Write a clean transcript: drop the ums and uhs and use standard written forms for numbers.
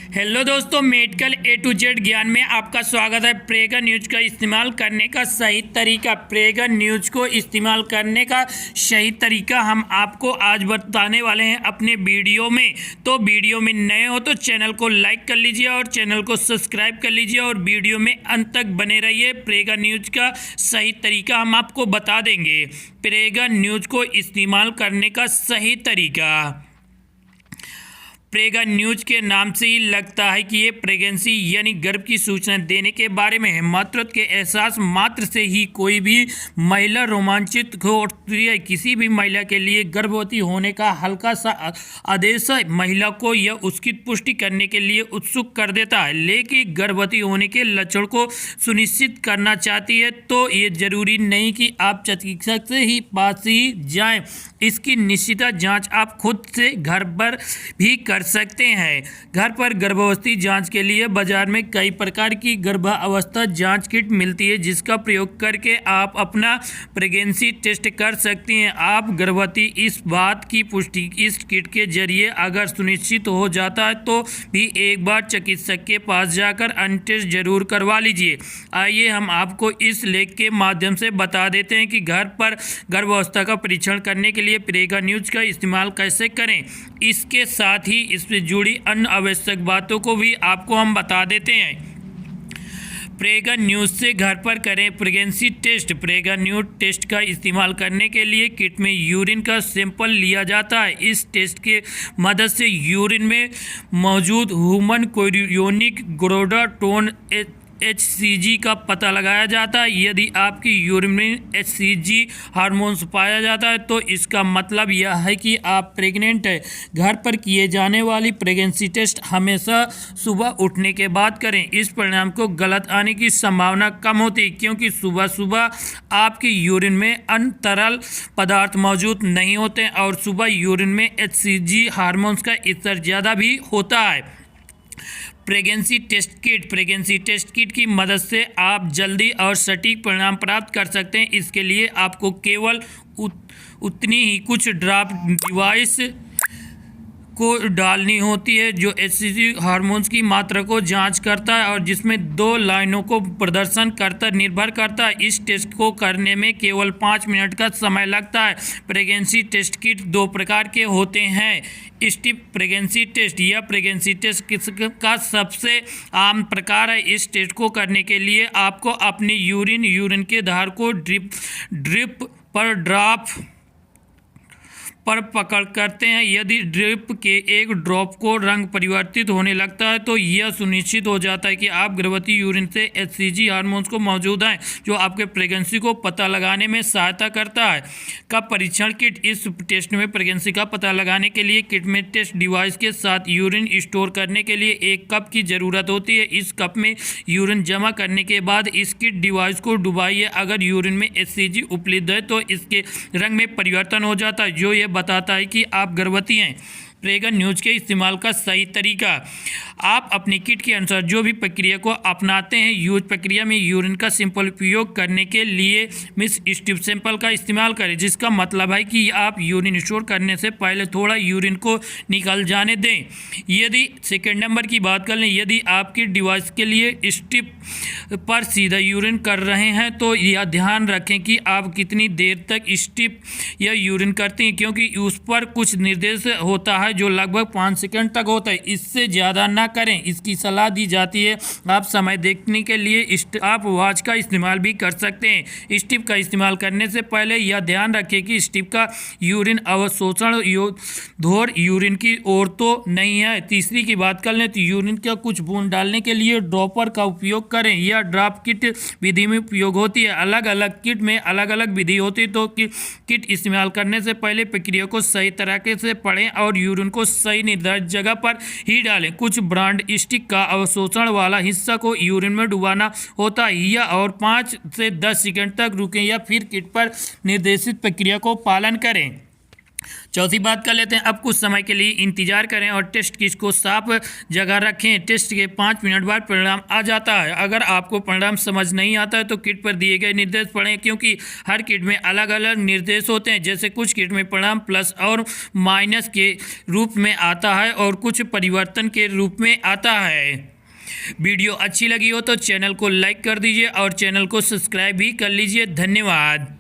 Hello दोस्तों, medical A to Z ज्ञान में आपका स्वागत है। प्रेगा न्यूज का इस्तेमाल करने का सही तरीका, प्रेगा न्यूज को इस्तेमाल करने का सही तरीका हम आपको आज बताने वाले हैं अपने वीडियो में। तो वीडियो में नए हो तो चैनल को लाइक कर लीजिए और चैनल को सब्सक्राइब कर लीजिए और वीडियो में अंत तक बने रहिए। प्रेगा न्यूज का सही तरीका हम आपको बता देंगे। प्रेगा न्यूज को इस्तेमाल करने का सही तरीका। प्रेगा न्यूज के नाम से ही लगता है कि ये प्रेगनेंसी यानी गर्भ की सूचना देने के बारे में है। मातृत्व के एहसास मात्र से ही कोई भी महिला रोमांचित होती है। किसी भी महिला के लिए गर्भवती होने का हल्का सा आदेश महिला को यह उसकी पुष्टि करने के लिए उत्सुक कर देता है। लेकिन गर्भवती होने के लक्षण को सुनिश्चित करना चाहती है तो ये जरूरी नहीं कि आप चिकित्सक से ही पास ही जाएं। इसकी निश्चित जांच आप खुद से घर पर भी कर सकते हैं। घर पर गर्भावस्था जांच के लिए बाजार में कई प्रकार की गर्भावस्था जांच किट मिलती है, जिसका प्रयोग करके आप अपना प्रेगनेंसी टेस्ट कर सकते हैं। आप गर्भवती इस बात की पुष्टि इस किट के जरिए अगर सुनिश्चित हो जाता है तो भी एक बार चिकित्सक के पास जाकर अन्य टेस्ट जरूर करवा लीजिए। आइए हम आपको इस लेख के माध्यम से बता देते हैं कि घर पर गर्भावस्था का परीक्षण करने के लिए प्रेगा न्यूज का इस्तेमाल कैसे करें। इसके साथ ही इससे जुड़ी अन्य आवश्यक बातों को भी आपको हम बता देते हैं। प्रेगा न्यूज से घर पर करें pregnancy test. Prega News test का इस्तेमाल करने के लिए किट में यूरिन का सैंपल लिया जाता है। इस टेस्ट के मदद से यूरिन में मौजूद ह्यूमन कोरियोनिक गोनाडोट्रोन HCG का पता लगाया जाता है। यदि आपकी यूरिन में HCG हार्मोन्स पाया जाता है तो इसका मतलब यह है कि आप प्रेग्नेंट हैं। घर पर किए जाने वाली प्रेगनेंसी टेस्ट हमेशा सुबह उठने के बाद करें। इस परिणाम को गलत आने की संभावना कम होती है, क्योंकि सुबह सुबह आपकी यूरिन में अन्य तरल पदार्थ मौजूद नहीं होते और सुबह यूरिन में HCG हार्मोन्स का स्तर ज़्यादा भी होता है। प्रेगनेंसी टेस्ट किट की मदद से आप जल्दी और सटीक परिणाम प्राप्त कर सकते हैं। इसके लिए आपको केवल उतनी ही कुछ ड्रॉप डिवाइस को डालनी होती है जो HCG हार्मोन्स की मात्रा को जांच करता है और जिसमें 2 लाइनों को प्रदर्शन करता निर्भर करता है। इस टेस्ट को करने में केवल 5 मिनट का समय लगता है। प्रेगनेंसी टेस्ट किट 2 प्रकार के होते हैं। स्टिप प्रेगनेंसी टेस्ट या प्रेगनेंसी टेस्ट का सबसे आम प्रकार है। इस टेस्ट को करने के लिए आपको अपनी यूरिन के धार को ड्रिप पर ड्रॉप पर पकड़ करते हैं। यदि ड्रिप के एक ड्रॉप को रंग परिवर्तित होने लगता है तो यह सुनिश्चित हो जाता है कि आप गर्भवती यूरिन से HCG हार्मोन्स को मौजूद हैं, जो आपके प्रेगनेंसी को पता लगाने में सहायता करता है। कप परीक्षण किट। इस टेस्ट में प्रेगनेंसी का पता लगाने के लिए किट में टेस्ट डिवाइस के साथ यूरिन स्टोर करने के लिए एक कप की ज़रूरत होती है। इस कप में यूरिन जमा करने के बाद इस किट डिवाइस को डुबाइए। अगर यूरिन में HCG उपलब्ध है तो इसके रंग में परिवर्तन हो जाता है, जो यह बताता है कि आप गर्भवती हैं। प्रेगा न्यूज के इस्तेमाल का सही तरीका। आप अपनी किट के अनुसार जो भी प्रक्रिया को अपनाते हैं, यूज प्रक्रिया में यूरिन का सैंपल उपयोग करने के लिए मिस स्टिप सैंपल का इस्तेमाल करें, जिसका मतलब है कि आप यूरिन स्टोर करने से पहले थोड़ा यूरिन को निकल जाने दें। यदि सेकेंड नंबर की बात कर लें, यदि आपकी डिवाइस के लिए स्टिप पर सीधा यूरिन कर रहे हैं तो यह ध्यान रखें कि आप कितनी देर तक स्टिप या यूरिन करते हैं, क्योंकि उस पर कुछ निर्देश होता है जो लगभग 5 सेकंड तक होता है। इससे ज़्यादा ना करें। इसकी सलाह दी जाती है। आप समय देखने के लिए आप वॉच का इस्तेमाल भी कर सकते हैं। स्टिप का इस्तेमाल करने से पहले यह ध्यान रखें कि स्टिप का यूरिन अवशोषण धोर यूरिन की ओर तो नहीं है। तीसरी की बात कर लें तो यूरिन का कुछ बूंद डालने के लिए ड्रॉपर का उपयोग करें। यह ड्रॉप किट विधि में उपयोग होती है। अलग अलग किट में अलग अलग विधि होती है, तो किट इस्तेमाल करने से पहले प्रक्रिया को सही तरीके से पढ़ें और यूरिन को सही निर्धारित जगह पर ही डालें। कुछ ब्रांड स्टिक का अवशोषण वाला हिस्सा को यूरिन में डुबाना होता है या और 5 से 10 सेकंड तक रुकें या फिर किट पर निर्देशित प्रक्रिया को पालन करें। चौथी बात कर लेते हैं, अब कुछ समय के लिए इंतजार करें और टेस्ट किट को साफ जगह रखें। टेस्ट के 5 मिनट बाद परिणाम आ जाता है। अगर आपको परिणाम समझ नहीं आता है तो किट पर दिए गए निर्देश पढ़ें, क्योंकि हर किट में अलग अलग निर्देश होते हैं। जैसे कुछ किट में परिणाम प्लस और माइनस के रूप में आता है और कुछ परिवर्तन के रूप में आता है। वीडियो अच्छी लगी हो तो चैनल को लाइक कर दीजिए और चैनल को सब्सक्राइब भी कर लीजिए। धन्यवाद।